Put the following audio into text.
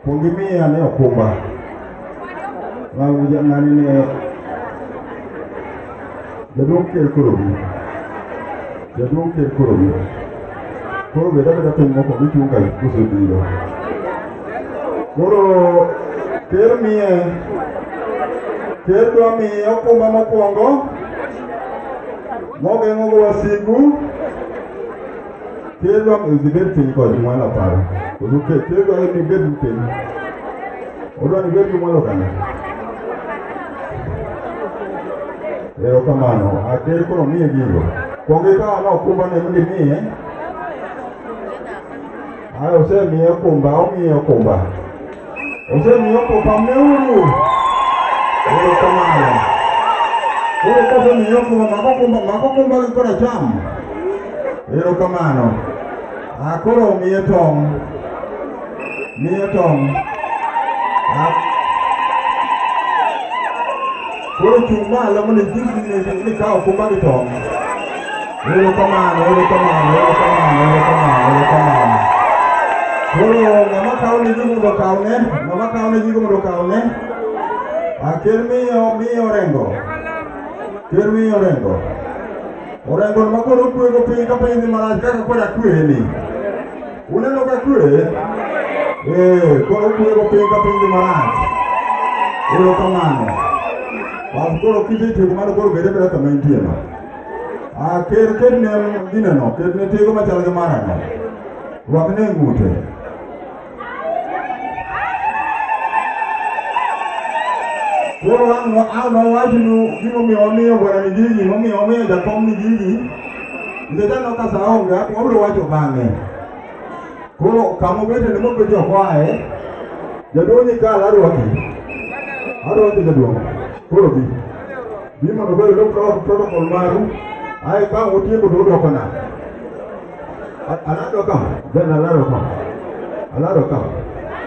Pongimia ne okumba. Lagu jangan ini. Jadung kiri kurubi. Koro beda tengok kok itu kan kusut dulu. Koro kermia okumba mokuongo. Mogengo wasigu. Kerwa mzibet kiko jumala pale. Kuzuke kerwa ni bedu tena. Odo ni bedu mwalo kana. Leo kamano, akeri kono mie gigo. Kongeka na okumba ne mdi mie. Ayo se mie okumba o mie okumba. Ose mie okumba meuru. Leo kamano. Kore kose mie okumba makokumba kikona chamu. Leo kamano. Akoro mie tong. Koro chuma la mune jinsi ni kao kumba kitong. Leo kamano. Koro mama kao ni jigu ndo kao ne. Aker mio rengo. Orengo makoro kwe go pingi kapingi maraj kaka kweda kwe ni. Uneno ka kwe? Koro kwe go pingi kapingi maraj. Leo kamano. Koro kiti tigo mano koro bere kama intie no. Ker ne dine no, ker ne tigo machala ge mara no. Wakne ngute. Koro ano wajinu gino miyo bwana ni gigi, miyo jakom ni gigi. Ndeta no kasa onga, wabro wacho bange. Koro kamo bete ni mobe jo kwae. Jadonyi kala arwaki jadonyi. Koro bi mondo bedo protocol maru ai ka otieko do do kana alado kam